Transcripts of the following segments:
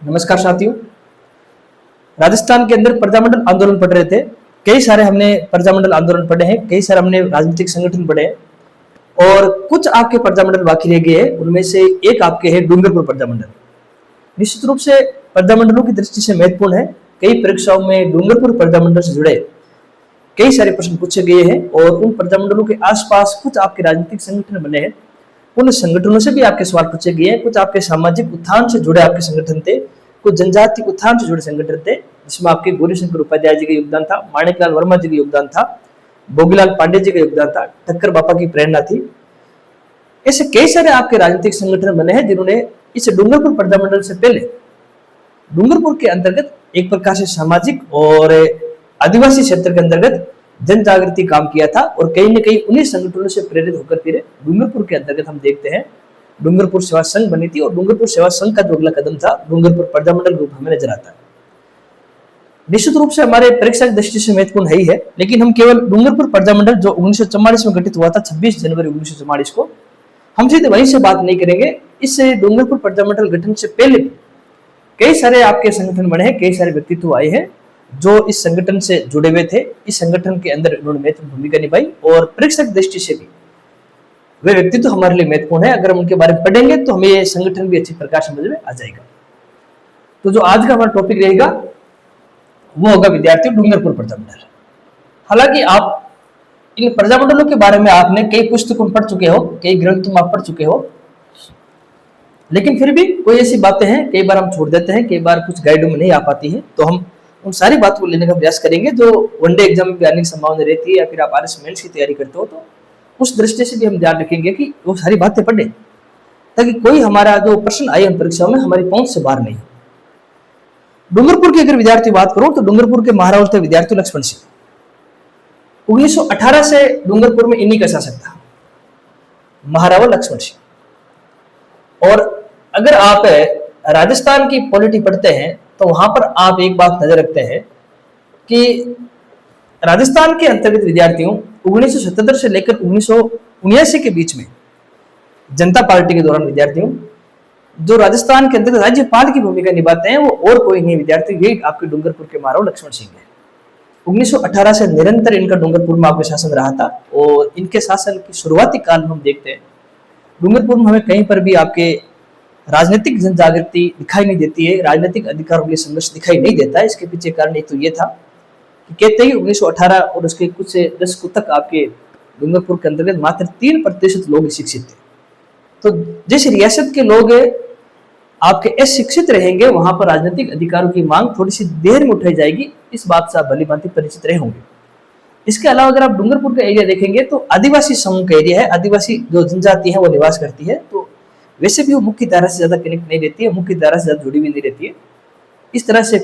नमस्कार साथियों। राजस्थान के अंदर प्रजामंडल आंदोलन पढ़ रहे थे। कई सारे हमने प्रजामंडल आंदोलन पढ़े हैं, कई सारे हमने राजनीतिक संगठन पढ़े हैं और कुछ आपके प्रजामंडल बाकी रह गए हैं। उनमें से एक आपके है डूंगरपुर प्रजामंडल। निश्चित रूप से प्रजामंडलों की दृष्टि से महत्वपूर्ण है। कई परीक्षाओं में डूंगरपुर प्रजामंडल से जुड़े कई सारे प्रश्न पूछे गए हैं और उन प्रजामंडलों के आसपास कुछ आपके राजनीतिक संगठन बने हैं। उन संगठनों से भी आपके सवाल पूछे गए हैं। कुछ आपके सामाजिक उत्थान से जुड़े आपके संगठन थे, कुछ जनजाति उत्थान से जुड़े संगठन थे, जिसमें आपके गौरीशंकर उपाध्याय जी का योगदान था, माणिकलाल वर्मा जी का योगदान था, भोगीलाल पांडे जी का योगदान था, ठक्कर बापा की प्रेरणा थी। ऐसे कई सारे आपके राजनीतिक संगठन बने हैं जिन्होंने इस डूंगरपुर प्रजामंडल से पहले डूंगरपुर के अंतर्गत एक प्रकार से सामाजिक और आदिवासी क्षेत्र के अंतर्गत जन जागृति काम किया था और कहीं न कहीं उन्हीं संगठनों से प्रेरित होकर फिर डूंगरपुर के अंतर्गत हम देखते हैं डूंगरपुर सेवा संघ बनी थी और डूंगरपुर सेवा संघ का जो अगला कदम था डूंगरपुर प्रजामंडल रूप हमें नजर आता है। निश्चित रूप से हमारे परीक्षा की दृष्टि से महत्वपूर्ण है ही है, लेकिन हम केवल डूंगरपुर प्रजामंडल जो 1944 में गठित हुआ था 26 जनवरी 1944 को, हम सीधे वहीं से बात नहीं करेंगे। इस डूंगरपुर प्रजामंडल गठन से पहले कई सारे आपके संगठन बने हैं, कई सारे व्यक्तित्व आए हैं जो इस संगठन से जुड़े हुए थे। इस संगठन के अंदर उन्होंने महत्वपूर्ण भूमिका निभाई और परीक्षा की दृष्टि से भी वे व्यक्तित्व हमारे लिए महत्वपूर्ण है। अगर हम उनके बारे में पढ़ेंगे तो हमें ये संगठन भी अच्छी प्रकार समझ में आ जाएगा। तो जो आज का हमारा टॉपिक रहेगा वो होगा विद्यार्थियों डूंगरपुर प्रजामंडल। हालांकि आप इन प्रजामंडलों के बारे में आपने कई पुस्तकों में पढ़ चुके हो, कई ग्रंथों में आप पढ़ चुके हो, लेकिन फिर भी कोई ऐसी बातें हैं कई बार हम छोड़ देते हैं, कई बार कुछ गाइडों में नहीं आ पाती है, तो हम उन सारी बातों को लेने का प्रयास करेंगे जो वनडे एग्जाम में भी आने की संभावना रहती है या फिर आप आरएस मेंस की तैयारी करते हो तो उस दृष्टि से भी हम ध्यान रखेंगे कि वो सारी बातें पढ़े ताकि कोई हमारा जो प्रश्न आए हम परीक्षाओं में हमारी पहुंच से बाहर नहीं हो। डूंगरपुर की अगर विद्यार्थी बात करो तो डूंगरपुर के महाराज थे विद्यार्थी लक्ष्मण सिंह। 1918 से डूंगरपुर में इन्हीं का शासक था, महाराव लक्ष्मण सिंह। और अगर आप राजस्थान की पॉलिटी पढ़ते हैं तो वहां पर आप एक बात नजर रखते हैं कि राजस्थान के अंतर्गत विद्यार्थियों 1977 से लेकर 1979 के बीच में जनता पार्टी के दौरान विद्यार्थियों जो राजस्थान के अंतर्गत राज्यपाल की भूमिका निभाते हैं वो और कोई नहीं विद्यार्थी, यही आपके डूंगरपुर के महाराव लक्ष्मण सिंह है। 1918 से निरंतर इनका डूंगरपुर में आपका शासन रहा था और इनके शासन की शुरुआती काल में हम देखते हैं डूंगरपुर में हमें कहीं पर भी आपके राजनीतिक जन जागृति दिखाई नहीं देती है, राजनीतिक अधिकारों के लिए संघर्ष दिखाई नहीं देता है। इसके पीछे कारण एक तो ये था कि कहते हैं 1918 और उसके कुछ दशकों तक आपके डूंगरपुर के अंतर्गत मात्र 3% लोग शिक्षित थे। तो जिस रियासत के लोग आपके अशिक्षित रहेंगे वहां पर राजनीतिक अधिकारों की मांग थोड़ी सी देर में उठाई जाएगी, इस बात से आप भली भांति परिचित रहे होंगे। इसके अलावा अगर आप डूंगरपुर का एरिया देखेंगे तो आदिवासी समूह का एरिया है, आदिवासी जो जनजाति है वो निवास करती है, तो वैसे भी वो मुख्य धारा से ज्यादा कनेक्ट नहीं रहती है, मुख्य धारा से ज्यादा जुड़ी हुई नहीं रहती है। इस तरह से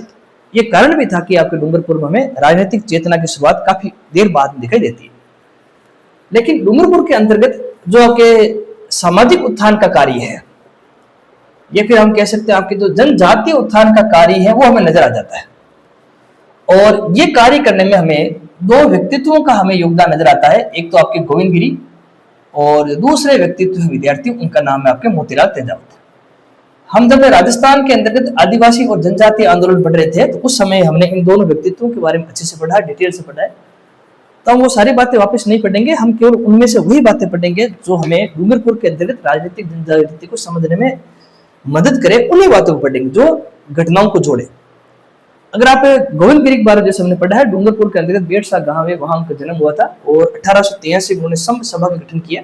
ये कारण भी था कि आपके डूंगरपुर में हमें राजनीतिक चेतना की शुरुआत काफी देर बाद में दिखाई देती है। लेकिन डूंगरपुर के अंतर्गत जो आपके सामाजिक उत्थान का कार्य है या फिर हम कह सकते हैं आपके जो जनजातीय उत्थान का कार्य है वो हमें नजर आ जाता है और ये कार्य करने में हमें दो व्यक्तित्वों का हमें योगदान नजर आता है। एक तो आपके गोविंद गिरी और दूसरे व्यक्तित्व विद्यार्थी, उनका नाम है आपके मोतीलाल तेजावत। हम जब राजस्थान के अंतर्गत आदिवासी और जनजातीय आंदोलन पढ़ रहे थे तो उस समय हमने इन दोनों व्यक्तित्वों के बारे में अच्छे से पढ़ा, डिटेल से पढ़ा है, तो हम वो सारी बातें वापस नहीं पढ़ेंगे। हम केवल उनमें से वही बातें पढ़ेंगे जो हमें डूंगरपुर के अंतर्गत राजनीतिक जन जागृति को समझने में मदद करे, उन्हीं बातों को पढ़ेंगे जो घटनाओं को जोड़े। अगर आप गोविंद गिरी के बारे में जैसे हमने पढ़ा है, डूंगरपुर के अंतर्गत बेड़सा गांव है, वहां उनका जन्म हुआ था और 1883 में उन्होंने संघ सभा का गठन किया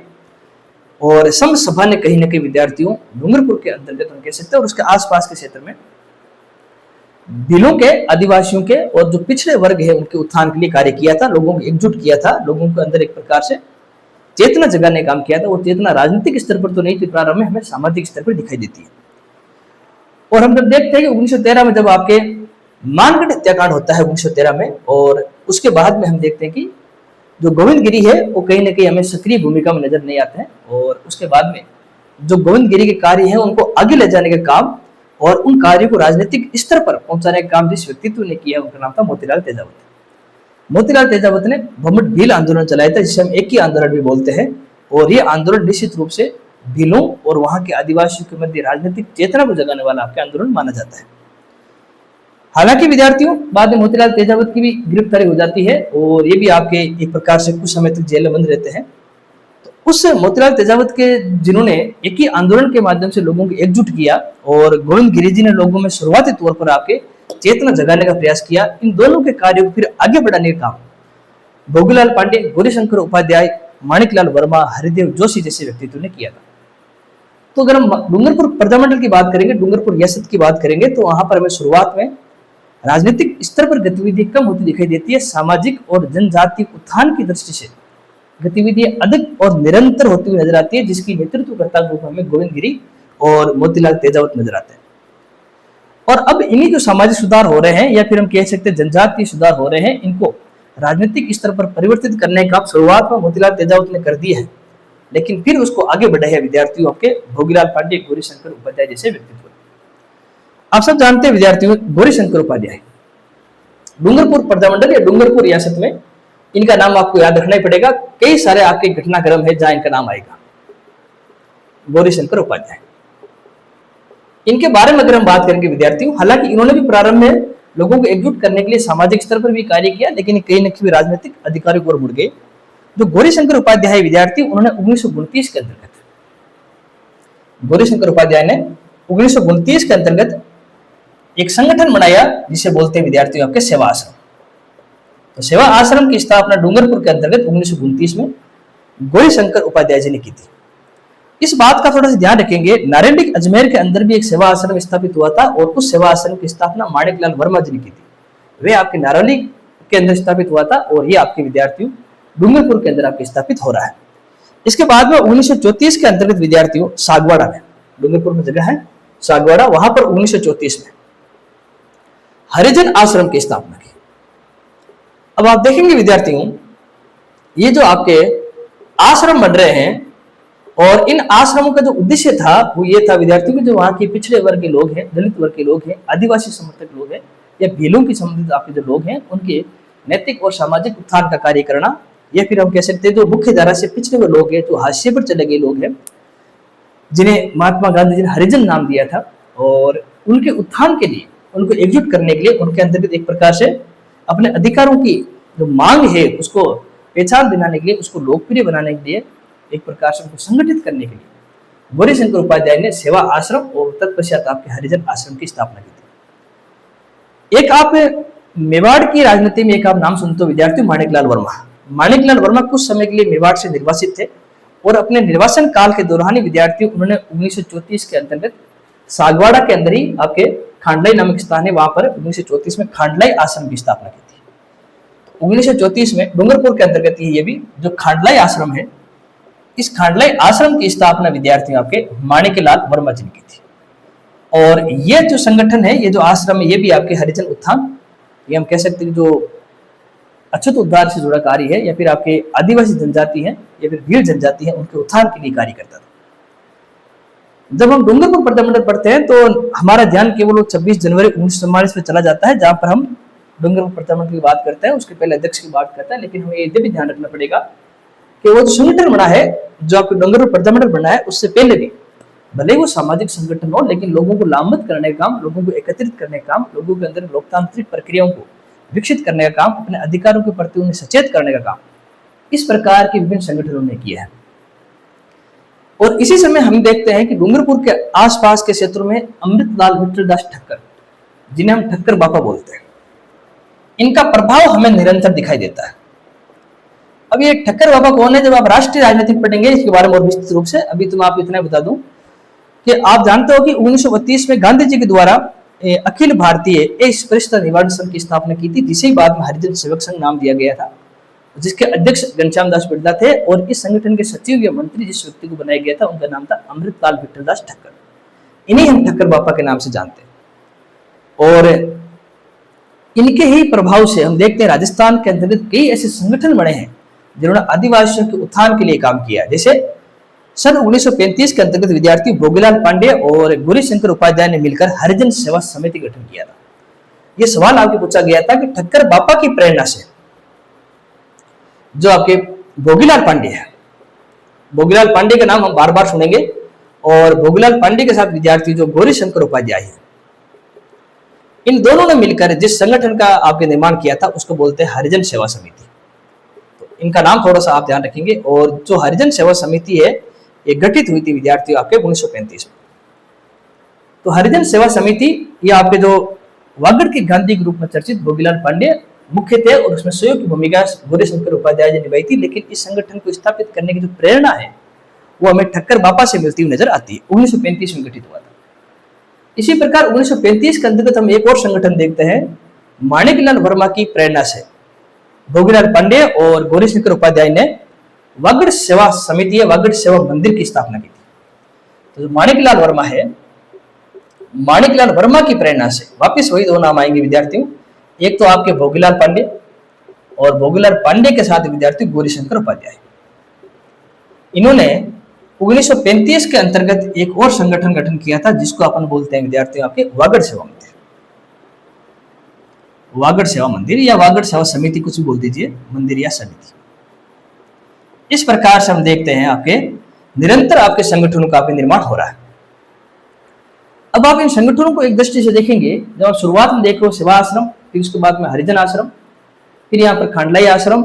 और संघ सभा ने कहीं ना कहीं विद्यार्थियों डूंगरपुर के अंतर्गत हम कह सकते हैं और उसके आसपास के क्षेत्र में भीलों के, आदिवासियों के और जो पिछड़े वर्ग है उनके उत्थान के लिए कार्य किया था, लोगों को एकजुट किया था, लोगों के अंदर एक प्रकार से चेतना जगाने का काम किया था। वो चेतना राजनीतिक स्तर पर तो नहीं थी, प्रारंभ में हमें सामाजिक स्तर पर दिखाई देती है। और हम जब देखते हैं कि 1913 में जब आपके मानगढ़ हत्याकांड होता है 1913 में, और उसके बाद में हम देखते हैं कि जो गोविंद गिरी है वो कहीं ना कहीं हमें सक्रिय भूमिका में नजर नहीं आते हैं और उसके बाद में जो गोविंद गिरी के कार्य हैं उनको आगे ले जाने का काम और उन कार्यों को राजनीतिक स्तर पर पहुंचाने का काम जिस व्यक्तित्व ने किया उनका नाम था मोतीलाल तेजावत। मोतीलाल तेजावत ने भम्मट भील आंदोलन चलाया था जिसे हम एक ही आंदोलन भी बोलते हैं और ये आंदोलन निश्चित रूप से भीलों और वहां के आदिवासियों के मध्य राजनीतिक चेतना को जगाने वाला आपके आंदोलन माना जाता है। हालांकि विद्यार्थियों बाद में मोतीलाल तेजावत की भी गिरफ्तारी हो जाती है और ये भी आपके एक प्रकार से कुछ समय तक जेल में बंद रहते हैं। तो उस मोतीलाल तेजावत के जिन्होंने एक ही आंदोलन के माध्यम से लोगों को एकजुट किया और गोविंद गिरि जी ने लोगों में शुरुआती तौर पर आके चेतना जगाने का प्रयास किया, इन दोनों के कार्यों को फिर आगे बढ़ाने का काम भोगीलाल पांडे, गौरीशंकर उपाध्याय, माणिकलाल वर्मा, हरिदेव जोशी जैसे व्यक्तित्व ने किया था। तो अगर हम डूंगरपुर प्रजामंडल की बात करेंगे, डूंगरपुर रियासत की बात करेंगे, तो वहां पर हमें शुरुआत में राजनीतिक स्तर पर गतिविधि कम होती दिखाई देती है। सामाजिक और जनजातीय उत्थान की दृष्टि से गतिविधियां अधिक और निरंतर होती हुई नजर आती है, जिसकी नेतृत्वकर्ता के रूप में हमें गोविंद गिरि और मोतीलाल तेजावत नजर आते हैं। और अब इन्हीं जो सामाजिक सुधार हो रहे हैं या फिर हम कह सकते हैं जनजातीय सुधार हो रहे हैं, इनको राजनीतिक स्तर पर परिवर्तित करने का शुरुआत में मोतीलाल तेजावत ने कर दी है, लेकिन फिर उसको आगे बढ़े हैं विद्यार्थियों आपके भोगीलाल पांडे, गौरीशंकर उपाध्याय जैसे व्यक्तित्व। आप सब जानते हैं विद्यार्थियों, गौरीशंकर उपाध्याय डूंगरपुर प्रजामंडल या डूंगरपुर रियासत में इनका नाम आपको याद रखना ही पड़ेगा। कई सारे आपके घटनाक्रम है जहां इनका नाम आएगा, गौरीशंकर उपाध्याय। इनके बारे में अगर हम बात करेंगे विद्यार्थियों, हालांकि इन्होंने भी प्रारंभ में लोगों को एकजुट करने के लिए सामाजिक स्तर पर भी कार्य किया, लेकिन कहीं न कहीं राजनीतिक अधिकारियों की ओर मुड़ गए। जो गौरीशंकर उपाध्याय विद्यार्थी, उन्होंने 1929 के अंतर्गत, गौरीशंकर उपाध्याय ने 1929 के अंतर्गत एक संगठन बनाया जिसे बोलते हैं विद्यार्थियों आपके सेवा आश्रम। तो सेवा आश्रम की स्थापना डूंगरपुर के अंतर्गत 1929 में गौरीशंकर उपाध्याय जी ने की थी। इस बात का थोड़ा सा ध्यान रखेंगे, नारेंडी अजमेर के अंदर भी एक सेवा आश्रम स्थापित हुआ था और उस सेवा आश्रम की स्थापना माणिकलाल वर्मा जी ने की थी। वे आपके नारौली के अंदर स्थापित हुआ था और ये आपके विद्यार्थियों डूंगरपुर के अंदर आपके स्थापित हो रहा है। इसके बाद में 1934 के अंतर्गत विद्यार्थियों सागवाड़ा में, डूंगरपुर में जगह है सागवाड़ा, वहां पर 1934 में हरिजन आश्रम की स्थापना की। अब आप देखेंगे विद्यार्थियों, ये जो आपके आश्रम बन रहे हैं और इन आश्रमों का जो उद्देश्य था वो ये था विद्यार्थियों कि जो वहां के पिछड़े वर्ग के लोग हैं, दलित वर्ग के लोग हैं, आदिवासी समर्थक लोग हैं या भीलों की संबंधित आपके जो लोग हैं, उनके नैतिक और सामाजिक उत्थान का कार्य करना, या फिर हम कह सकते हैं जो मुख्य धारा से पिछड़े हुए लोग हैं, जो हाशिए पर चले गए लोग हैं, जिन्हें महात्मा गांधी जी ने हरिजन नाम दिया था, और उनके उत्थान के लिए, उनको एकजुट करने के लिए, उनके अंतर्गत एक प्रकार से अपने अधिकारों की जो मांग है उसको पहचान दिलाने के लिए, उसको लोकप्रिय बनाने के लिए, एक प्रकार से उनको संगठित करने के लिए गौरीशंकर उपाध्याय ने सेवा आश्रम और तत्पश्चात आपके हरिजन आश्रम की स्थापना की थी। एक आप मेवाड़ की राजनीति में एक आप नाम सुनते हो विद्यार्थियों, माणिकलाल वर्मा। माणिकलाल वर्मा कुछ समय के लिए मेवाड़ से निर्वासित थे और अपने निर्वासन काल के दौरान ही विद्यार्थियों उन्होंने 1934 के अंतर्गत सागवाड़ा के अंदर ही आपके खांडलाई नामक स्थान है, वहां पर 1934 में खांडलाई आश्रम की स्थापना की थी। 1934 में डूंगरपुर के अंतर्गत ये भी जो खांडलाई आश्रम है, इस खांडलाई आश्रम की स्थापना विद्यार्थियों आपके माणिकलाल वर्मा जी ने की थी। और ये जो संगठन है, ये जो आश्रम है, ये भी आपके हरिजन उत्थान, ये हम कह सकते हैं जो अछूत उद्धार से जुड़ा कार्य है, या फिर आपके आदिवासी जनजाति है या फिर भील जनजाति है, उनके उत्थान के लिए कार्य करता था। जब हम डूंगरपुर प्रजामंडल पढ़ते हैं तो हमारा ध्यान केवल 26 जनवरी 1944 पे चला जाता है, जहां पर हम डूंगरपुर प्रजामंडल की बात करते हैं, उसके पहले अध्यक्ष की बात करते हैं। लेकिन हमें ये भी ध्यान रखना पड़ेगा कि वो जो संगठन बना है, जो आपके डूंगरपुर प्रजामंडल बना है, उससे पहले भी भले वो सामाजिक संगठन हो, लेकिन लोगों को लामबंद करने का काम, लोगों को एकत्रित करने का काम, लोगों के अंदर लोकतांत्रिक प्रक्रियाओं को विकसित करने का काम, अपने अधिकारों के प्रति उन्हें सचेत करने का काम, इस प्रकार के विभिन्न संगठनों ने किया है। और इसी समय हम देखते हैं कि डूंगरपुर के आसपास के क्षेत्रों में अमृतलाल विठलदास ठक्कर, जिन्हें हम ठक्कर बापा बोलते हैं, इनका प्रभाव हमें निरंतर दिखाई देता है। अब ये ठक्कर बाबा कौन है? जब आप राष्ट्रीय राजनीति पढ़ेंगे इसके बारे में और विस्तृत रूप से, अभी तो मैं आपको इतना बता दूं कि आप जानते हो कि 1932 में गांधी जी के द्वारा अखिल भारतीय अस्पृश्यता निवारण संघ की स्थापना की थी, जिसे बाद में हरिजन सेवक संघ नाम दिया गया था, जिसके अध्यक्ष घनश्याम दास बिरला थे। और इस संगठन के सचिव या मंत्री जिस व्यक्ति को बनाया गया था, उनका नाम था अमृतलाल विठलदास ठक्कर। इन्हीं हम ठक्कर बापा के नाम से जानते हैं। और इनके ही प्रभाव से हम देखते हैं राजस्थान के अंतर्गत कई ऐसे संगठन बने हैं जिन्होंने आदिवासियों के उत्थान के लिए काम किया। जैसे सन 1935 के अंतर्गत विद्यार्थी भोगीलाल पांडे और गौरीशंकर उपाध्याय ने मिलकर हरिजन सेवा समिति गठन किया था। यह सवाल आपको पूछा गया था कि ठक्कर बापा की प्रेरणा से जो आपके भोगीलाल पांडे है, भोगीलाल पांडे का नाम हम बार बार सुनेंगे, और भोगीलाल पांडे के साथ विद्यार्थी जो गौरीशंकर उपाध्याय है, इन दोनों ने मिलकर जिस संगठन का आपके निर्माण किया था उसको बोलते हैं हरिजन सेवा समिति। तो इनका नाम थोड़ा सा आप ध्यान रखेंगे। और जो हरिजन सेवा समिति है ये गठित हुई थी विद्यार्थियों आपके 1935 में। तो हरिजन सेवा समिति ये आपके जो वागड़ के गांधी के रूप में चर्चित भोगीलाल पांडे मुख्य थे और उसमें सहयोग की भूमिका गौरीशंकर उपाध्याय जी निभाई थी। लेकिन इस संगठन को स्थापित करने की जो प्रेरणा है वो हमें ठक्कर बापा से मिलती हुई नजर आती है। 1935 में गठित हुआ था। इसी प्रकार 1935 के अंतर्गत हम एक और संगठन देखते हैं। माणिकलाल वर्मा की प्रेरणा से भोगीलाल पांडे और गौरीशंकर उपाध्याय ने वागड़ सेवा समिति या वागड़ सेवा मंदिर की स्थापना की थी। तो जो माणिकलाल वर्मा है, माणिकलाल वर्मा की प्रेरणा से वापस वही दो नाम आएंगे विद्यार्थियों। एक तो आपके भोगीलाल पांडे और भोगीलाल पांडे के साथ विद्यार्थी गौरीशंकर उपाध्याय। इन्होंने 1935 के अंतर्गत एक और संगठन गठन किया था जिसको अपन बोलते हैं विद्यार्थियों आपके वागड़ सेवा मंदिर। वागड़ सेवा मंदिर या वागड़ सेवा समिति कुछ भी बोल दीजिए, मंदिर या समिति। इस प्रकार से हम देखते हैं आपके निरंतर आपके संगठनों का आपके निर्माण हो रहा है। अब आप इन संगठनों को एक दृष्टि से देखेंगे। जब आप शुरुआत में देख रहे हो सेवा आश्रम, फिर उसके बाद में हरिजन आश्रम, फिर यहाँ पर खांडलाई आश्रम,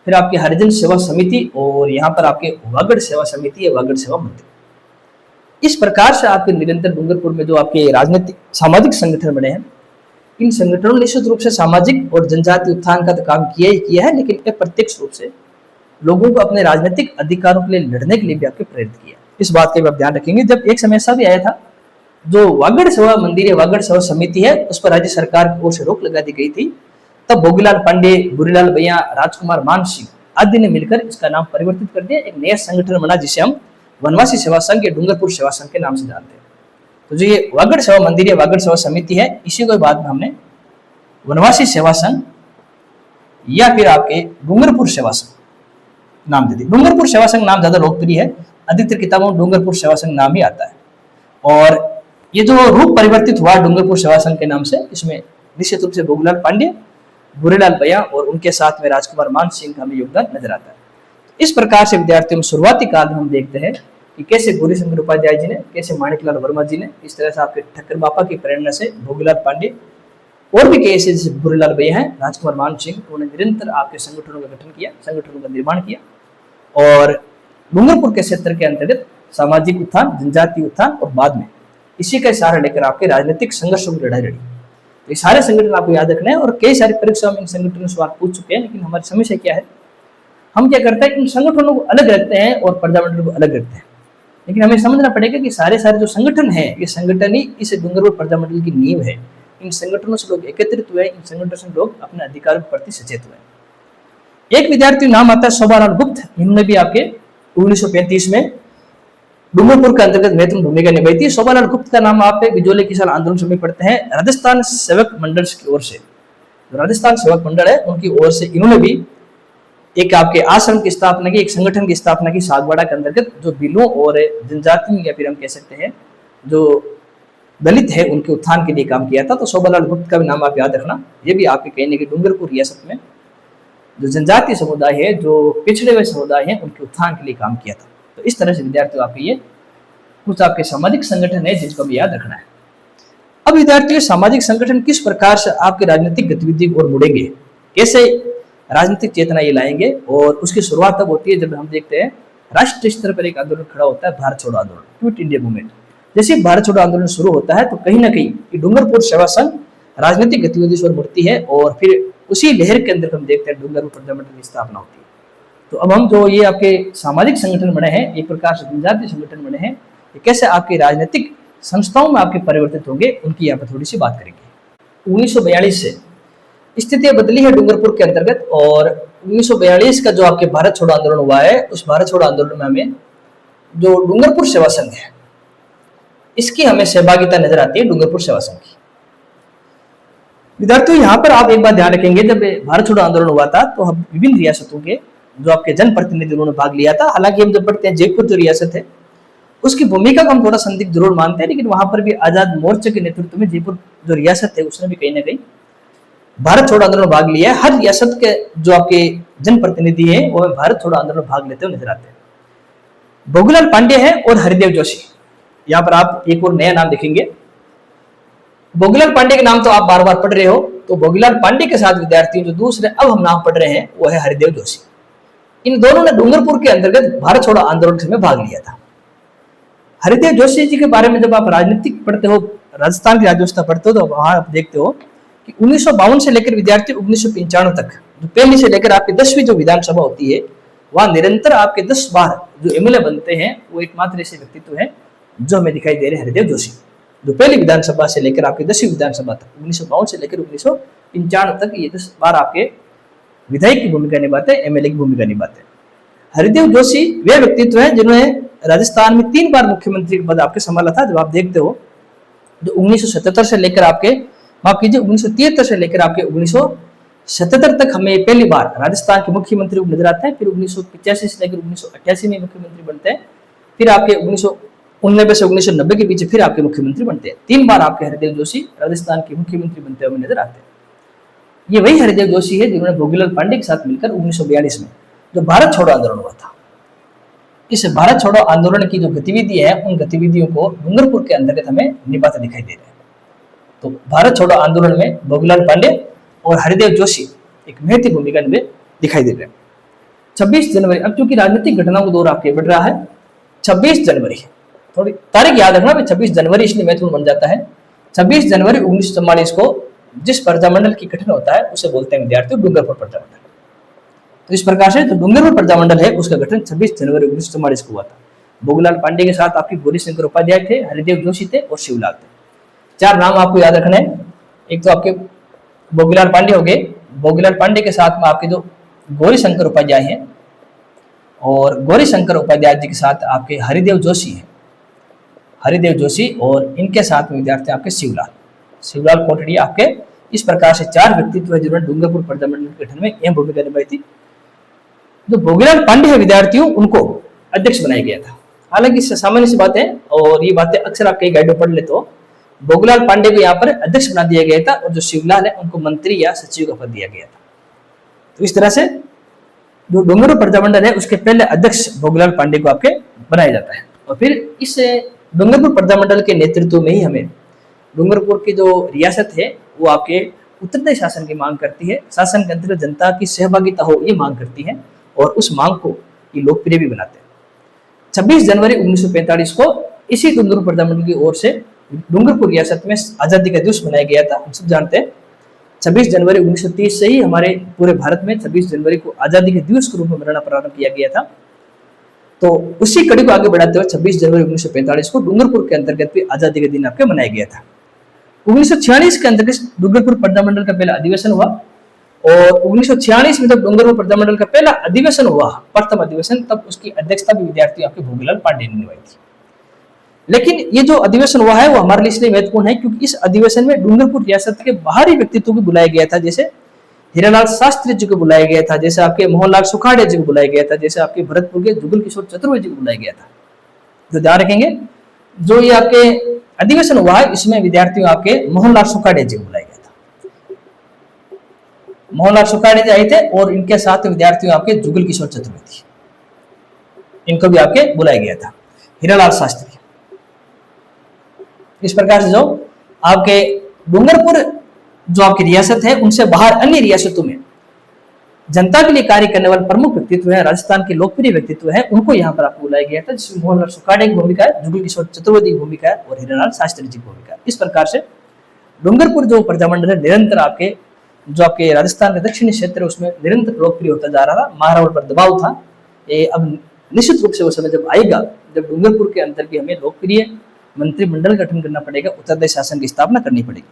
फिर आपकी हरिजन सेवा समिति और यहाँ पर आपके वागड़ सेवा समिति या वागड़ सेवा मंदिर। इस प्रकार से आपके निरंतर डूंगरपुर में जो आपके राजनीतिक सामाजिक संगठन बने हैं, इन संगठनों ने निश्चित रूप से सामाजिक और जनजाति उत्थान का तो काम किया ही किया है, लेकिन प्रत्यक्ष रूप से लोगों को अपने राजनीतिक अधिकारों के लिए लड़ने के लिए भी आपके प्रेरित किया। इस बात का भी आप ध्यान रखेंगे। जब एक समय ऐसा भी आया था, जो वागड़ सेवा मंदिर या वागड़ सेवा समिति है उस पर राज्य सरकार की ओर से रोक लगा दी गई थी, तब भोगीलाल पांडे, गुरीलाल भैया, राजकुमार मान सिंह आदि ने मिलकर इसका नाम परिवर्तित कर दिया। एक नया संगठन बना जिसे हम वनवासी सेवा संघ या डूंगरपुर सेवा संघ के नाम से जानते हैं। तो जो ये वागड़ सेवा मंदिर या वागड़ सेवा समिति है, इसी को बाद में हमने वनवासी सेवा संघ या फिर आपके डूंगरपुर सेवा संघ नाम दे दी। डूंगरपुर सेवा संघ नाम ज्यादा लोकप्रिय है, अधिकतर किताबों में डूंगरपुर सेवा संघ नाम ही आता है। और ये जो रूप परिवर्तित हुआ डूंगरपुर सेवा संघ के नाम से, इसमें निश्चित रूप से भोगीलाल पांडे, गुरीलाल भैया और उनके साथ में राजकुमार मान सिंह का हमें योगदान नजर आता है। इस प्रकार से विद्यार्थियों में शुरुआती काल में हम देखते हैं कि कैसे गौरीशंकर उपाध्याय जी ने, कैसे माणिकलाल वर्मा जी ने, इस तरह से आपके ठक्कर बापा की प्रेरणा से भोगीलाल पांडे और भी कैसे जैसे गुरीलाल भैया हैं, राजकुमार मान सिंह, उन्होंने निरंतर आपके संगठनों का गठन किया, संगठनों का निर्माण किया और डूंगरपुर के क्षेत्र के अंतर्गत सामाजिक उत्थान, जनजातीय उत्थान और बाद में इसी का सहारा लेकर आपके राजनीतिक संघर्षों की लड़ाई लड़ी। तो ये सारे संगठन आपको याद रखना है। और कई सारी परीक्षाओं में इन संगठनों से सवाल पूछ चुके हैं, लेकिन हमारी समस्या क्या है, हम क्या करते हैं इन संगठनों को अलग रखते हैं और प्रजामंडल को अलग रखते हैं। लेकिन हमें समझना पड़ेगा कि सारे जो संगठन है, ये संगठन ही इस डूंगरपुर प्रजामंडल की नींव है। इन संगठनों से लोग एकत्रित हुए, इन संगठनों से लोग अपने अधिकारों के प्रति सचेत हुए। एक विद्यार्थी नाम आता है शोभालाल गुप्त। इन्होंने भी आपके 1935 में डूंगरपुर के अंतर्गत महत्वपूर्ण भूमिका निभाई थी। शोभालाल गुप्त का नाम आप बिजोले किसान आंदोलन समय पढ़ते हैं। राजस्थान सेवक मंडल की ओर से, राजस्थान सेवक मंडल है उनकी ओर से इन्होंने भी एक आपके आश्रम की स्थापना की, एक संगठन की स्थापना की सागवाड़ा के अंतर्गत, जो बिलों और जनजाति या फिर हम कह सकते हैं जो दलित है उनके उत्थान के लिए काम किया था। तो शोभालाल गुप्त का भी नाम आप याद रखना। ये भी आपके कहने की डूंगरपुर रियासत में जो जनजातीय समुदाय है, जो पिछड़े हुए समुदाय है, उनके उत्थान के लिए काम किया था। तो इस तरह से विद्यार्थियों आपके ये कुछ आपके सामाजिक संगठन है जिसको भी याद रखना है। अब विद्यार्थियों सामाजिक संगठन किस प्रकार से आपकी राजनीतिक गतिविधि और मुड़ेंगे, कैसे राजनीतिक चेतना ये लाएंगे, और उसकी शुरुआत तब होती है जब हम देखते हैं राष्ट्रीय स्तर पर एक आंदोलन खड़ा होता है, भारत छोड़ो आंदोलन, क्विट इंडिया मूवमेंट। जैसे भारत छोड़ो आंदोलन शुरू होता है तो कहीं ना कहीं डूंगरपुर सेवा संघ राजनीतिक गतिविधि से मुड़ती है और फिर उसी लहर के अंदर हम देखते हैं डूंगरपुर प्रजामंडल की स्थापना होती है। तो अब हम जो ये आपके सामाजिक संगठन बने हैं, एक प्रकार से जनजातीय संगठन बने हैं, ये कैसे आपकी राजनीतिक संस्थाओं में आपके परिवर्तित होंगे, उनकी यहाँ पर थोड़ी सी बात करेंगे। 1942 से स्थितियां बदली है डूंगरपुर के अंतर्गत, और 1942 का जो आपके भारत छोड़ो आंदोलन हुआ है, उस भारत छोड़ो आंदोलन में हमें जो डूंगरपुर सेवा संघ है इसकी हमें सहभागिता नजर आती है, डूंगरपुर सेवा संघ की। विद्यार्थियों यहाँ पर आप एक बात ध्यान रखेंगे, जब भारत छोड़ो आंदोलन हुआ था तो हम विभिन्न रियासतों के जो आपके जनप्रतिनिधि उन्होंने भाग लिया था। हालांकि हम जब पढ़ते हैं जयपुर जो रियासत है उसकी भूमिका को हम थोड़ा संदिग्ध जरूर मानते हैं, लेकिन वहां पर भी आजाद मोर्चे के नेतृत्व में जयपुर जो रियासत है उसने भी कहीं ना कहीं भारत छोड़ो आंदोलन में भाग लिया है। हर रियासत के जो आपके जनप्रतिनिधि है वो भारत छोड़ो आंदोलन में भाग लेते हुए नजर आते हैं। भोगीलाल पांडे है और हरिदेव जोशी, यहाँ पर आप एक और नया नाम देखेंगे। भोगीलाल पांडे के नाम तो आप बार बार पढ़ रहे हो, तो भोगीलाल पांडे के साथ विद्यार्थी जो दूसरे अब हम नाम पढ़ रहे हैं वो है हरिदेव जोशी। इन दोनों ने डूंगरपुर के अंतर्गत भारत छोड़ो आंदोलन में भाग लिया था। हरिदेव जोशी जी के बारे में जब आप राजनीतिक पढ़ते हो, राजस्थान की राज्यव्यवस्था पढ़ते हो, तो वहां आप देखते हो कि 1952 से लेकर विद्यार्थी 1995 तक, जो पहली से लेकर आपकी 10वीं जो विधानसभा होती है, वहां निरंतर आपके 10 बार जो एमएलए बनते हैं, वो एकमात्र ऐसे व्यक्तित्व है जो हमें दिखाई दे रहे हैं, हरिदेव जोशी, जो पहली विधानसभा से लेकर आपकी 10वीं विधानसभा तक 1952 से लेकर 1995 तक ये 10 बार आपके विधायक की भूमिका निभाते हैं, एमएलए की भूमिका निभाते हैं। हरिदेव जोशी वे व्यक्तित्व है जिन्होंने राजस्थान में 3 बार मुख्यमंत्री का पद आपके संभाला था। जब आप देखते हो जो 1977 से लेकर आपके, माफ कीजिए, 1973 से लेकर आपके 1977 तक हमें पहली बार राजस्थान के मुख्यमंत्री नजर आते हैं। फिर 1985 से लेकर 1988 में मुख्यमंत्री बनते हैं। फिर आपके 1989 से 1990 के बीच फिर आपके मुख्यमंत्री बनते हैं। 3 बार आपके हरिदेव जोशी राजस्थान के मुख्यमंत्री बनते हुए नजर आते हैं। ये वही हरिदेव जोशी है जिन्होंने भोगीलाल पांडे के साथ मिलकर 1942 में जो भारत छोड़ो आंदोलन हुआ था, इस भारत छोड़ो आंदोलन की जो गतिविधि है, उन गतिविधियों को डूंगरपुर के अंतर्गत हमें निभाते दिखाई दे रहे हैं। तो भारत छोड़ो आंदोलन में भोगीलाल पांडे और हरिदेव जोशी एक महत्वपूर्ण भूमिका में दिखाई दे रहे हैं। 26 जनवरी, अब चूंकि राजनीतिक घटनाओं का दौर आपके बढ़ रहा है, 26 जनवरी, थोड़ी तारीख याद रखना, 26 जनवरी इसलिए महत्वपूर्ण बन जाता है। 26 जनवरी 1944 को जिस प्रजामंडल की गठन होता है उसे बोलते हैं विद्यार्थी डूंगरपुर प्रजामंडल। तो इस प्रकार से जो डूंगरपुर प्रजामंडल है उसका गठन 26 जनवरी 1944 को हुआ था। भोगीलाल पांडे के साथ आपकी गौरी शंकर उपाध्याय थे, हरिदेव जोशी थे और शिवलाल थे। 4 नाम आपको याद रखने हैं। एक तो आपके भोगीलाल पांडे हो गए, भोगीलाल पांडे के साथ में आपके जो गौरी शंकर उपाध्याय हैं, और गौरी शंकर उपाध्याय जी के साथ आपके हरिदेव जोशी है, हरिदेव जोशी, और इनके साथ में विद्यार्थी आपके शिवलाल कोटड़ी आपके। इस प्रकार से 4 व्यक्तित्व है जिन्होंने डूंगरपुर प्रजामंडल के गठन में अहम भूमिका निभाई थी। जो भोगीलाल पांडे है विद्यार्थियों, उनको अध्यक्ष बनाया गया था। हालांकि सामान्य सी बात है और ये बातें अक्सर आप कई गाइडों पढ़ लेते हो। भोगीलाल पांडे को यहाँ पर अध्यक्ष बना दिया गया था और जो शिवलाल है उनको मंत्री या सचिव का पद दिया गया था। तो इस तरह से जो डूंगरपुर प्रजामंडल है उसके पहले अध्यक्ष भोगीलाल पांडे को आपके बनाया जाता है। और फिर इस डूंगरपुर प्रजामंडल के नेतृत्व में ही हमें डूंगरपुर की जो रियासत है वो आपके उत्तरदायी शासन की मांग करती है, शासन के अंतर्गत जनता की सहभागिता हो ये मांग करती है, और उस मांग को ये लोकप्रिय भी बनाते हैं। 26 जनवरी 1945 को इसी डूंगरपुर प्रजामंडल की ओर से डूंगरपुर रियासत में आजादी का दिवस मनाया गया था। हम सब जानते हैं 26 जनवरी 1930 से ही हमारे पूरे भारत में 26 जनवरी को आजादी के दिवस के रूप में मनाना प्रारंभ किया गया था। तो उसी कड़ी को आगे बढ़ाते हुए 26 जनवरी 1945 को डूंगरपुर के अंतर्गत भी आजादी का दिन आपके मनाया गया था। 1946 के अंतर्गत डूंगरपुर प्रजामंडल का पहला अधिवेशन हुआ, और 1946 में जब डूंगरपुर प्रजामंडल का पहला अधिवेशन हुआ, प्रथम अधिवेशन, तब उसकी अध्यक्षता भी विद्यार्थी आपके भोगीलाल पांडे ने निभाई थी। लेकिन ये जो अधिवेशन हुआ है वो हमारे लिए इसलिए महत्वपूर्ण है क्योंकि इस अधिवेशन में डूंगरपुर रियासत के बाहरी व्यक्तित्व को बुलाया गया था। जैसे हीरालाल शास्त्री जी को बुलाया गया था, जैसे आपके मोहनलाल सुखाड़े जी को बुलाया गया था, जैसे आपके भरतपुर के जुगल किशोर चतुर्वेदी जी को बुलाया गया था। जो ध्यान रखेंगे, जो ये आपके अधिवेशन हुआ है इसमें विद्यार्थियों आपके मोहनलाल सुखाड़े जी को बुलाया गया था। मोहनलाल सुखाड़े जी आए थे और इनके साथ विद्यार्थियों आपके जुगल किशोर चतुर्वेदी, इनको भी आपके बुलाया गया था, हीरालाल शास्त्री। इस प्रकार से जो आपके डूंगरपुर जो आपकी रियासत है उनसे बाहर अन्य रियासतों में जनता के लिए कार्य करने वाले प्रमुख व्यक्तित्व है, राजस्थान के लोकप्रिय व्यक्तित्व है, उनको यहाँ पर आपको बुलाया गया था, जिसमें मोहनलाल सुखाड़े की भूमिका है, जुगल किशोर चतुर्वेदी की भूमिका है और हीरालाल शास्त्री जी की भूमिका है। इस प्रकार से डूंगरपुर जो प्रजामंडल है निरंतर आपके जो आपके राजस्थान के दक्षिणी क्षेत्र है उसमें निरंतर लोकप्रिय होता जा रहा था। महारावल पर दबाव था। ये अब निश्चित रूप से वो समय जब आएगा जब डूंगरपुर के अंदर की हमें लोकप्रिय मंत्रिमंडल गठन करना पड़ेगा, उत्तरदायी शासन की स्थापना करनी पड़ेगी।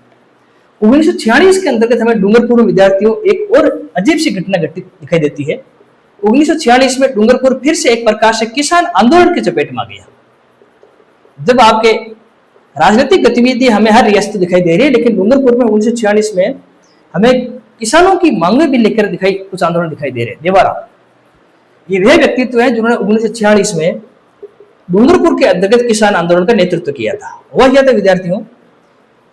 1946 के अंतर्गत हमें डूंगरपुर में विद्यार्थियों एक और अजीब सी घटना घटित दिखाई देती है। 1946 में डूंगरपुर फिर से एक प्रकार से किसान आंदोलन की चपेट में आ गया। जब आपके राजनीतिक गतिविधि हमें हर रियासत दिखाई दे रही है, लेकिन डूंगरपुर में 1946 में हमें किसानों की मांगे भी लेकर कुछ आंदोलन दिखाई दे रहे हैं। देवारा ये वह व्यक्तित्व है जिन्होंने 1946 में डूंगरपुर के अंतर्गत किसान आंदोलन का नेतृत्व किया था। वह क्या था विद्यार्थियों,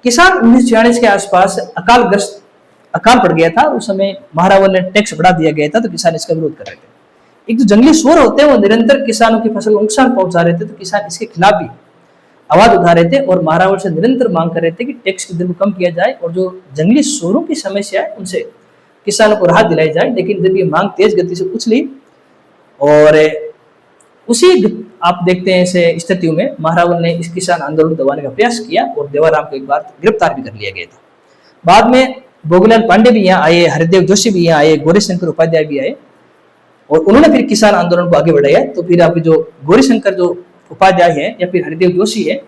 किसान 1946 के आसपास अकाल पड़ गया था। उस समय महारावल ने टैक्स बढ़ा दिया गया था, तो किसान इसका विरोध कर रहे थे। एक जो जंगली सुअर होते हैं वो निरंतर किसानों की फसल को नुकसान पहुंचा रहे थे, तो किसान इसके खिलाफ भी आवाज उठा रहे थे और महारावल से निरंतर मांग कर रहे थे कि टैक्स की दर को कम किया जाए और जो जंगली सूरों की समस्या है उनसे किसानों को राहत दिलाई जाए। लेकिन जब ये मांग तेज गति से उछली और उसी आप देखते हैं ऐसे स्थितियों में महारावल ने इस किसान आंदोलन को दबाने का प्रयास किया और देवाराम को एक बार गिरफ्तार भी कर लिया गया था। बाद में भोगीलाल पांडे भी यहाँ आए, हरिदेव जोशी भी यहाँ आए, गौरीशंकर उपाध्याय भी आए और उन्होंने फिर किसान आंदोलन को आगे बढ़ाया। तो फिर आपके जो गौरीशंकर जो उपाध्याय है या फिर हरिदेव जोशी है,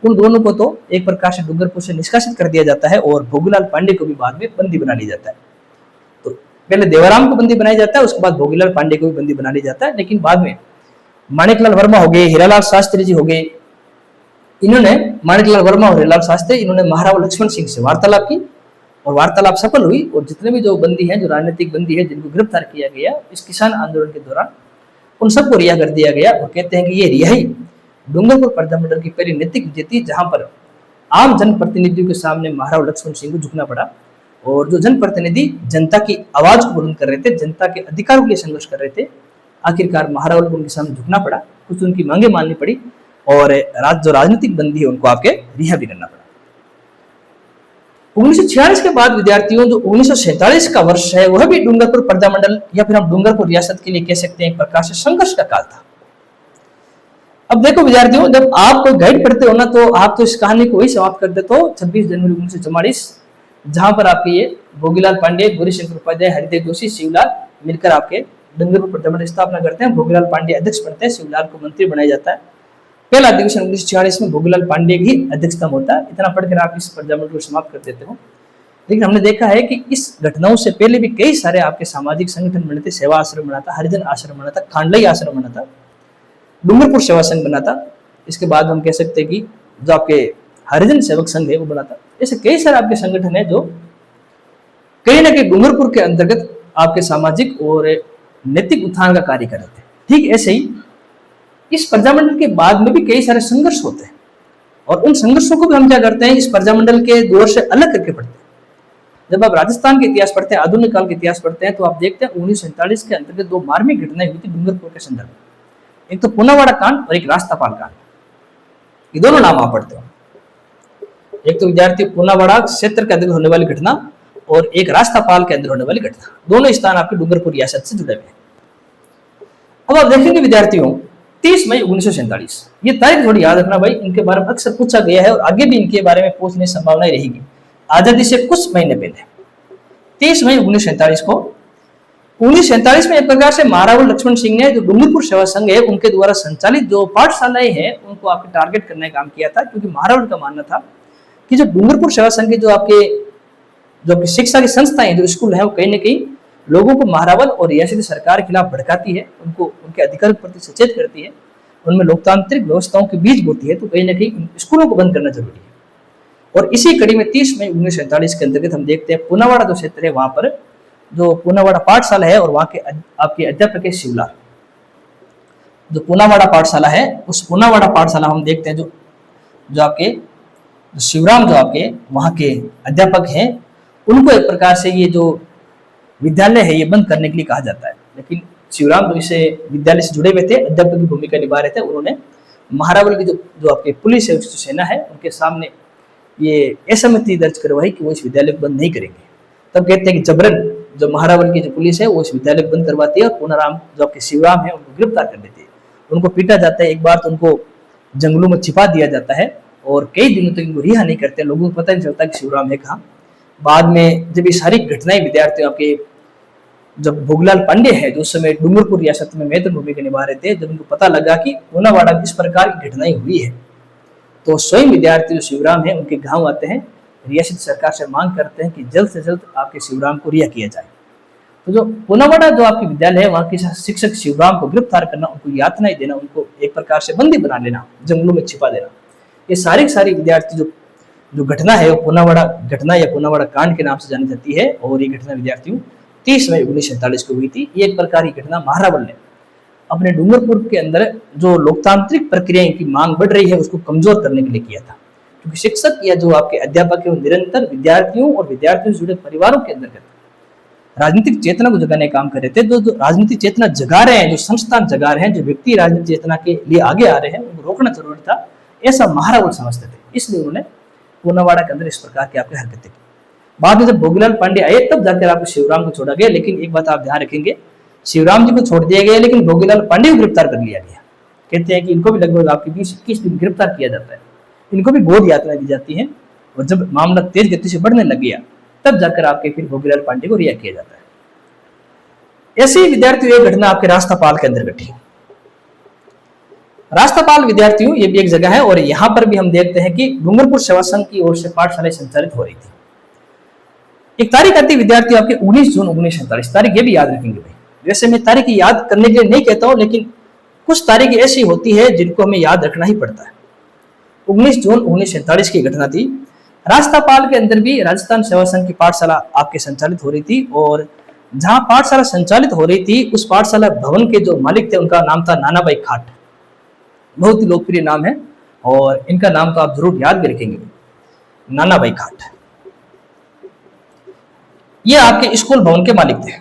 उन दोनों को तो एक प्रकार से डूंगरपुर से निष्कासित कर दिया जाता है और भोगीलाल पांडे को भी बाद में बंदी बना लिया जाता है। तो पहले देवाराम को बंदी बनाया जाता है, उसके बाद भोगीलाल पांडे को भी बंदी बना लिया जाता है। लेकिन बाद में माणिकलाल वर्मा हो गए, हीरालाल शास्त्री जी हो गए, इन्होंने माणिकलाल वर्मा और हीरालाल शास्त्री इन्होंने महाराव लक्ष्मण सिंह से वार्तालाप की और वार्तालाप सफल हुई और जितने भी जो बंदी हैं, जो राजनीतिक बंदी है जिनको गिरफ्तार किया गया इस किसान आंदोलन के दौरान, उन सबको रिहा कर दिया गया। और कहते हैं कि ये रिहाई डूंगरपुर प्रजामंडल की पहली नैतिक विजय थी, जहां पर आम जनप्रतिनिधियों के सामने महाराव लक्ष्मण सिंह को झुकना पड़ा और जो जनप्रतिनिधि जनता की आवाज को बुलंद कर रहे थे, जनता के अधिकारों के लिए संघर्ष कर रहे थे, आखिरकार महारावल को उनके सामने झुकना पड़ा, कुछ उनकी मांगे माननी पड़ी और जो राजनीतिक बंदी है उनको आपके रिहा भी करना पड़ा। 1946 के बाद विद्यार्थियों जो 1947 का वर्ष है वह भी डूंगरपुर प्रजामंडल या फिर हम डूंगरपुर रियासत के लिए कह सकते हैं एक प्रकार से संघर्ष का काल था। अब देखो विद्यार्थियों, जब आप कोई गाइड पढ़ते हो ना तो आप तो इस कहानी को वही समाप्त कर देते हो 26 जनवरी 1944, जहां पर आपके ये भोगीलाल पांडे, गौरीशंकर उपाध्याय, हरिदेव जोशी, शिवलाल मिलकर आपके डूंगरपुर प्रजामंडल स्थापना करते हैं। भोगीलाल पांडे अध्यक्ष बनते हैं, शिवलाल को मंत्री बनाया जाता है। पहला अधिवेशन 1946 में भोगीलाल पांडे की अध्यक्षता में होता है। इतना पढ़कर आप इस प्रजामंडल को समाप्त कर देते हो। लेकिन हमने देखा है कि इस घटनाओं से पहले भी कई सारे आपके सामाजिक संगठन बने थे। सेवा आश्रम बना था, हरिजन आश्रम बना था, खांडई आश्रम बना था, डूंगरपुर सेवा संघ बना था। इसके बाद हम कह सकते हैं कि जो आपके हरिजन सेवक संघ है वो बना था। ऐसे कई सारे आपके संगठन है जो कहीं ना कहीं डूंगरपुर के अंतर्गत आपके सामाजिक और नैतिक उत्थान का कार्य कर रहे थे। ठीक ऐसे ही इस प्रजामंडल के बाद में भी कई सारे संघर्ष होते हैं और उन संघर्षों को भी हम क्या करते हैं, इस प्रजामंडल के दौर से अलग करके पढ़ते हैं। जब आप राजस्थान के इतिहास पढ़ते हैं, आधुनिक काल के इतिहास पढ़ते हैं, तो आप देखते हैं 1947 के अंतर्गत दो मार्मिक घटनाएं हुई थी डूंगरपुर के संदर्भ में। एक तो पुनावाड़ा कांड और एक रास्तापाल कांड। ये दोनों नाम आप पढ़ते हो। एक तो विद्यार्थी पुनावाड़ा क्षेत्र के अंदर होने वाली घटना और एक रास्तापाल के अंदर होने वाली घटना, दोनों स्थान आपके डूंगरपुर रियासत से जुड़े हुए हैं। अब आप देखेंगे विद्यार्थियों 30 मई 1947, ये तारीख थोड़ी याद रखना भाई, इनके बारे में अक्सर पूछा गया है और आगे भी इनके बारे में पूछने की संभावना रहेगी। आजादी से कुछ महीने पहले 30 मई 1947 को 1947 में एक प्रकार से महाराव लक्ष्मण सिंह ने जो डूंगरपुर सेवा संघ है उनके द्वारा संचालित जो पाठशालाएं हैं उनको आपके टारगेट करने का काम किया था। क्योंकि महारावल का मानना था कि जो डूंगरपुर सेवा संघ के जो आपकी शिक्षा की संस्थाएं, जो स्कूल है, वो कहीं ना कहीं लोगों को महारावल और रियासती सरकार के खिलाफ भड़काती है, उनको उनके अधिकार के प्रति सचेत करती है, उनमें लोकतांत्रिक व्यवस्थाओं की बीज बोती है। तो कहीं ना कहीं स्कूलों को बंद करना जरूरी है। और इसी कड़ी में 30 मई 1947 के अंतर्गत हम देखते हैं पुनावाड़ा जो क्षेत्र है वहां पर जो पुनावाड़ा पाठशाला है और वहां के आपके अध्यापक है शिवलाल। जो पुनावाड़ा पाठशाला है उस पुनावाड़ा पाठशाला हम देखते हैं जो आपके शिवराम जो आपके वहां के अध्यापक हैं, उनको एक प्रकार से ये जो विद्यालय है ये बंद करने के लिए कहा जाता है। लेकिन शिवराम जो इसे विद्यालय से जुड़े हुए थे, अध्यापक की भूमिका निभा रहे थे, उन्होंने महारावल की जो आपके पुलिस है, उसकी सेना है, उनके सामने ये असहमति दर्ज करवाई कि वो इस विद्यालय को बंद नहीं करेंगे। तब कहते हैं कि जबरन जो महारावल की जो पुलिस है वो इस विद्यालय को बंद करवाती है और पूनाराम जो आपके शिवराम है उनको गिरफ्तार कर लेती है। उनको पीटा जाता है, एक बार तो उनको जंगलों में छिपा दिया जाता है और कई दिनों तक इनको रिहा नहीं करते, लोगों को पता नहीं चलता कि शिवराम है कहाँ। बाद में जब ये सारी घटनाएं विद्यार्थियों आपके जब भोगीलाल पांडे है जो उस समय डूंगरपुर रियासत में महत्वपूर्ण भूमिका निभा रहे थे, जब उनको पता लगा कि पुनावाड़ा इस प्रकार की घटनाएं हुई है, तो स्वयं विद्यार्थी जो शिवराम है उनके गांव आते हैं, रियासत सरकार से मांग करते हैं कि जल्द से जल्द आपके शिवराम को रिहा किया जाए। तो जो पुनावाड़ा जो आपकी विद्यालय है वहां के शिक्षक शिवराम को गिरफ्तार करना, उनको यातनाएं देना, उनको एक प्रकार से बंदी बना लेना, जंगलों में छिपा देना, ये सारी विद्यार्थी जो घटना है वो पुनावाड़ा घटना या पुनावाड़ा कांड के नाम से जानी जाती है। और ये घटना विद्यार्थियों 30 मई 1947 को हुई थी। ये एक प्रकार की घटना महारावल ने अपने डूंगरपुर के अंदर जो लोकतांत्रिक प्रक्रियाएं की मांग बढ़ रही है उसको कमजोर करने के लिए किया था। क्योंकि शिक्षक या जो आपके अध्यापक है वो निरंतर विद्यार्थियों और विद्यार्थियों से जुड़े परिवारों के अंतर्गत राजनीतिक चेतना को जगाने का काम कर रहे थे। जो राजनीतिक चेतना जगा रहे हैं, जो संस्थान जगा रहे हैं, जो व्यक्ति राजनीतिक चेतना के लिए आगे आ रहे हैं, उनको रोकना जरूरी था। ऐसा महारावल समझते थे, इसलिए उन्होंने पूनावाड़ा के अंदर इस प्रकार की आपकी हरकतें की। बाद में जब भोगीलाल पांडे आए तब जाकर आपको शिवराम को छोड़ा गया, लेकिन एक बात आप ध्यान रखेंगे, शिवराम जी को छोड़ दिया गया लेकिन भोगीलाल पांडे को गिरफ्तार कर लिया गया। कहते हैं कि इनको भी लगभग आपके 20-21 दिन गिरफ्तार किया जाता है, इनको भी गोद यात्रा दी जाती है, और जब मामला तेज गति से बढ़ने लग गया तब जाकर आपके फिर भोगीलाल पांडे को रिहा किया जाता है। ऐसे ही विद्यार्थियों एक घटना आपके रास्तापाल के अंदर घटी। रास्तापाल विद्यार्थियों ये भी एक जगह है, और यहाँ पर भी हम देखते हैं कि डूंगरपुर सेवा संघ की ओर से पाठशालाएं संचालित हो रही थी। एक तारीख आती विद्यार्थी आपके 19 जून 1947, तारीख ये भी याद रखेंगे भाई। वैसे मैं तारीख याद करने के लिए नहीं कहता हूं, लेकिन कुछ तारीखें ऐसी होती है जिनको हमें याद रखना ही पड़ता है। 19 जून 1947 की घटना थी। रास्तापाल के अंदर भी राजस्थान सेवा संघ की पाठशाला आपके संचालित हो रही थी, और जहां पाठशाला संचालित हो रही थी उस पाठशाला भवन के जो मालिक थे उनका नाम था नानाभाई खाट। बहुत ही लोकप्रिय नाम है और इनका नाम तो आप जरूर याद भी रखेंगे, नानाभाई खाट। ये आपके स्कूल भवन के मालिक थे,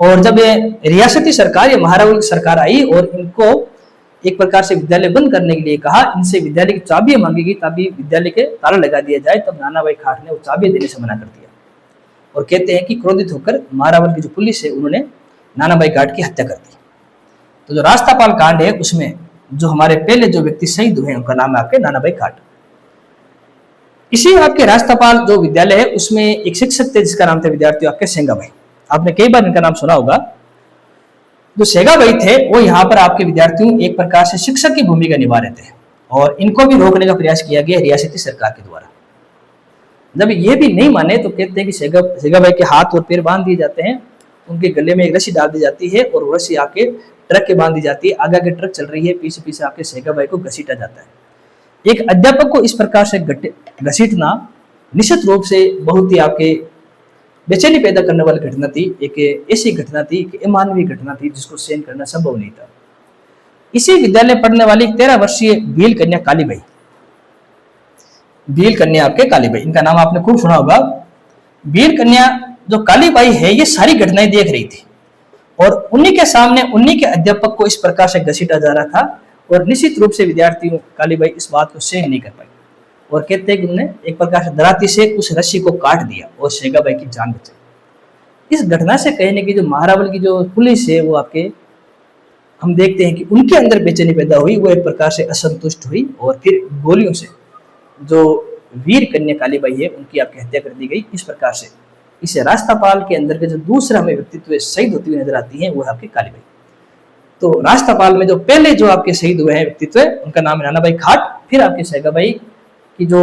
और जब ये रियासती सरकार या महारावल सरकार आई और इनको एक प्रकार से विद्यालय बंद करने के लिए कहा, इनसे विद्यालय की चाबियां मांगी गई तभी विद्यालय के ताला लगा दिया जाए, तब नानाभाई खाट ने वो चाबियां देने से मना कर दिया। और कहते हैं कि क्रोधित होकर महारावल की जो पुलिस है उन्होंने नानाभाई खाट की हत्या कर दी। तो जो रास्तापाल कांड है उसमें जो हमारे पहले जो व्यक्ति शहीद हुए उनका नाम है आपके नानाभाई खाट। इसी आपके रास्तापाल जो विद्यालय है उसमें एक शिक्षक थे जिसका नाम था विद्यार्थियों आपके सेंगा भाई। आपने कई बार इनका नाम सुना होगा। जो सेगा भाई थे वो यहाँ पर आपके विद्यार्थियों एक प्रकार से शिक्षक की भूमिका निभा रहे थे, और इनको भी रोकने का प्रयास किया गया रियासती सरकार के द्वारा। जब ये भी नहीं माने तो कहते हैं कि सेगा भाई के हाथ और पैर बांध दिए जाते हैं, उनके गले में एक रस्सी डाल दी जाती है और वो रस्सी आके ट्रक के बांध दी जाती है। आगे के ट्रक चल रही है, पीछे पीछे आपके सेगा भाई को घसीटा जाता है। एक अध्यापक को इस प्रकार से घसीटना निश्चित रूप से बहुत ही आपके बेचैनी पैदा करने वाली घटना थी। एक ऐसी घटना थी कि अमानवीय घटना थी जिसको सहन करना संभव नहीं था। इसी विद्यालय पढ़ने वाली 13 वर्षीय भील कन्या कालीबाई, भील कन्या आपके कालीबाई, इनका नाम आपने खूब सुना होगा। भील कन्या जो कालीबाई है ये सारी घटनाएं देख रही थी, और उन्हीं के सामने उन्हीं के अध्यापक को इस प्रकार से घसीटा जा रहा था, और निश्चित रूप से विद्यार्थियों कालीबाई इस बात को सहन नहीं कर पाई, और कहते हैं कि उन्होंने एक प्रकार से दराती से उस रस्सी को काट दिया और सेगाबाई की जान बचाई। इस घटना से कहने की जो महारावल की जो पुलिस है वो आपके हम देखते हैं कि उनके अंदर बेचैनी पैदा हुई, वो एक प्रकार से असंतुष्ट हुई, और फिर गोलियों से जो वीर कन्या कालीबाई है उनकी आपकी हत्या कर दी गई। इस प्रकार से इसे रास्तापाल के अंदर के जो दूसरा हमें व्यक्तित्व शहीद होती हुई नजर आती है वो है आपकी कालीबाई। तो रास्तापाल में जो पहले जो आपके शहीद हुए हैं व्यक्तित्व उनका नाम है नानाभाई खाट। फिर आपके सेगाबाई की जो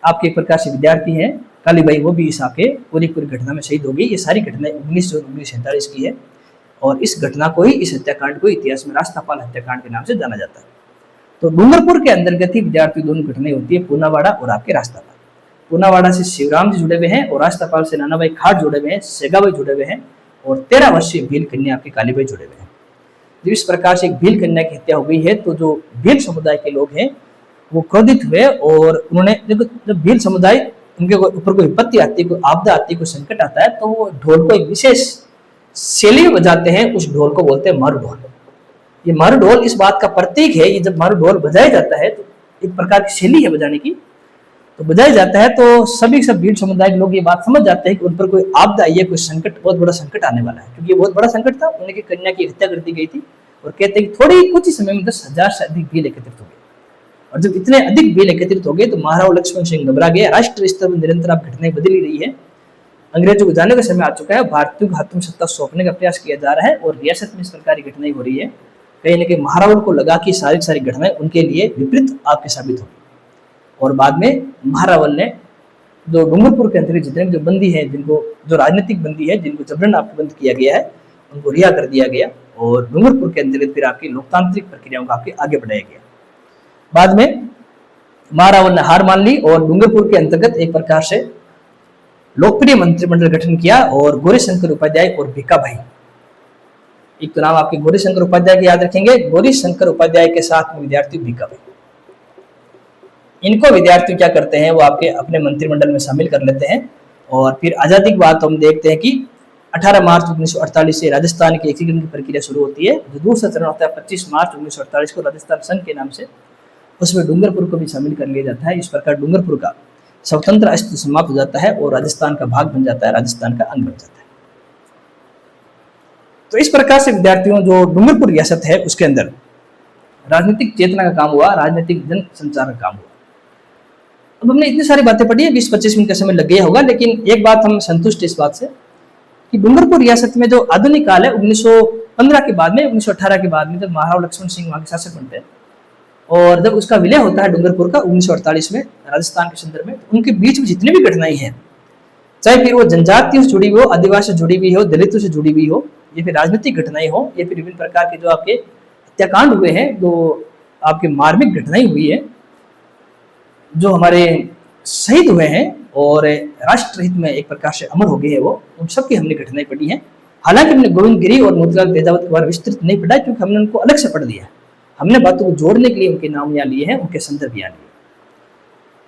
आपके एक प्रकार से विद्यार्थी हैं कालीबाई, वो भी इस आपके पूरी घटना में शहीद हो गई। ये सारी घटनाएं 19 जून 1947 की है, और इस घटना को ही, इस हत्याकांड को इतिहास में रास्तापाल हत्याकांड के नाम से जाना जाता है। तो डूंगरपुर के अंतर्गत ही विद्यार्थी दोनों घटनाएं होती है, पूनावाड़ा और आपके रास्तापाल। पूनावाड़ा से शिवराम जी जुड़े हुए हैं और रास्तापाल से नानाभाई खाट जुड़े हुए हैं, सेगाबाई जुड़े हुए हैं, और 13 वर्षीय भील कन्या आपकी कालीबाई जुड़े हुए हैं। जब इस प्रकार से एक भील कन्या की हत्या हो गई है तो जो भील समुदाय के लोग हैं वो क्रोधित हुए, और उन्होंने जब भील समुदाय उनके ऊपर कोई विपत्ति आती है, कोई आपदा आती है, कोई संकट आता है, तो वो ढोल को एक विशेष शैली में बजाते हैं। उस ढोल को बोलते हैं मारू ढोल। ये मारू ढोल इस बात का प्रतीक है। ये जब मारू ढोल बजाया जाता है तो एक प्रकार की शैली है बजाने की, तो बजाया जाता है तो सभी सब भील समुदाय के लोग ये बात समझ जाते हैं कि उन पर कोई आपदा आई है, कोई संकट, बहुत बड़ा संकट आने वाला है। क्योंकि ये बहुत बड़ा संकट था, उनकी कन्या की हत्या कर दी गई थी, और कहते हैं कि थोड़ी कुछ ही समय में 10,000 से अधिक भील एकत्रित हो गए। और जब इतने अधिक भील एकत्रित हो गए तो महाराव लक्ष्मण सिंह घबरा गया। राष्ट्र स्तर पर निरंतर आप घटनाएं बदली रही है, अंग्रेजों को जाने का समय आ चुका है, भारतीयों के हाथों में सत्ता सौंपने का प्रयास किया जा रहा है, और रियासत में इस प्रकार की घटनाएं हो रही है। कहीं न कहीं महारावल को लगा कि सारी घटनाएं उनके लिए विपरीत आपके साबित होगी, और बाद में महारावल ने जो डूंगरपुर के अंतर्गत जितने जो बंदी है, जिनको जो राजनीतिक बंदी है, जिनको जबरन आपको बंद किया गया है, उनको रिहा कर दिया गया, और डूंगरपुर के अंतर्गत फिर आपकी लोकतांत्रिक प्रक्रियाओं को आपके आगे बढ़ाया गया। बाद में महारावल ने हार मान ली और डूंगरपुर के अंतर्गत एक प्रकार से लोकप्रिय मंत्रिमंडल गठन किया, और गौरीशंकर उपाध्याय और भिक्का भाई, एक तो नाम आपके गौरीशंकर उपाध्याय के याद रखेंगे, गौरीशंकर उपाध्याय के साथ में विद्यार्थी भिक्का भाई, इनको विद्यार्थी क्या करते हैं वो आपके अपने मंत्रिमंडल में शामिल कर लेते हैं। और फिर आजादी के बाद हम देखते हैं कि 18 मार्च 1948 से राजस्थान की एकीकरण की प्रक्रिया शुरू होती है। जो दूसरा चरण होता है 25 मार्च 1948 को राजस्थान संघ के नाम से, उसमें डूंगरपुर को भी शामिल कर लिया जाता है। इस प्रकार डूंगरपुर का स्वतंत्र अस्तित्व समाप्त हो जाता है और राजस्थान का भाग बन जाता है, राजस्थान का अंग बन जाता है। तो इस प्रकार से विद्यार्थियों जो डूंगरपुर रियासत है उसके अंदर राजनीतिक चेतना का काम हुआ, राजनीतिक जन संचार का काम हुआ। अब हमने इतनी सारी बातें पढ़ी है, 20-25 मिनट का समय लग गया होगा, लेकिन एक बात हम संतुष्ट इस बात से कि डूंगरपुर रियासत में जो आधुनिक काल है 1915 के बाद में, 1918 के बाद में, जब महाराव लक्ष्मण सिंह वहां के शासक बनते हैं और जब उसका विलय होता है डूंगरपुर का 1948 में राजस्थान के संदर्भ में, तो उनके बीच में जितनी भी घटनाएं हैं, चाहे फिर वो जनजातियों से जुड़ी हुई हो, आदिवासी से जुड़ी हुई हो, दलितों से जुड़ी हुई हो, या फिर राजनीतिक घटनाएं हो, या फिर विभिन्न प्रकार के जो आपके हत्याकांड हुए हैं, जो आपके मार्मिक घटनाएं हुई है, जो हमारे शहीद हुए हैं और राष्ट्र हित में एक प्रकार से अमर हो गए हैं, वो उन सब की हमने घटनाएं पढ़ी हैं। हालांकि हमने गोविंद गिरी और मोतीलाल तेजावत के बारे में विस्तृत नहीं पढ़ा, क्योंकि हमने उनको अलग से पढ़ लिया। हमने बातों को जोड़ने के लिए उनके नाम यहाँ लिए हैं, उनके संदर्भ यहाँ लिए,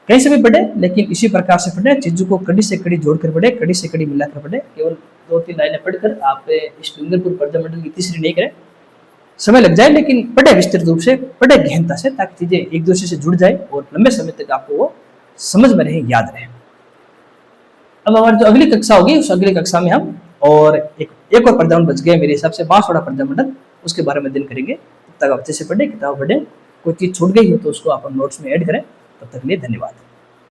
कहीं से भी पढ़े, लेकिन इसी प्रकार से पढ़े, चीजों को कड़ी से कड़ी जोड़कर पढ़े, कड़ी से कड़ी मिलाकर पढ़े। केवल 2-3 लाइनें पढ़कर आप इस डूंगरपुर प्रजामंडल की तीसरी नहीं करें, समय लग जाए, लेकिन पढ़े विस्तृत रूप से, पढ़े गहनता से, ताकि चीजें एक दूसरे से जुड़ जाए और लंबे समय तक आपको वो समझ में रहे, याद रहे। अब हमारी जो अगली कक्षा होगी, उस अगली कक्षा में हम और एक और प्रजामंडल बच गए मेरे हिसाब से, बांसवाड़ा प्रजामंडल, उसके बारे में अध्ययन करेंगे। तब तक आप अच्छे से पढ़े, किताब पढ़े, कोई चीज छूट गई हो तो उसको आप नोट्स में ऐड करें। तब तक के लिए धन्यवाद।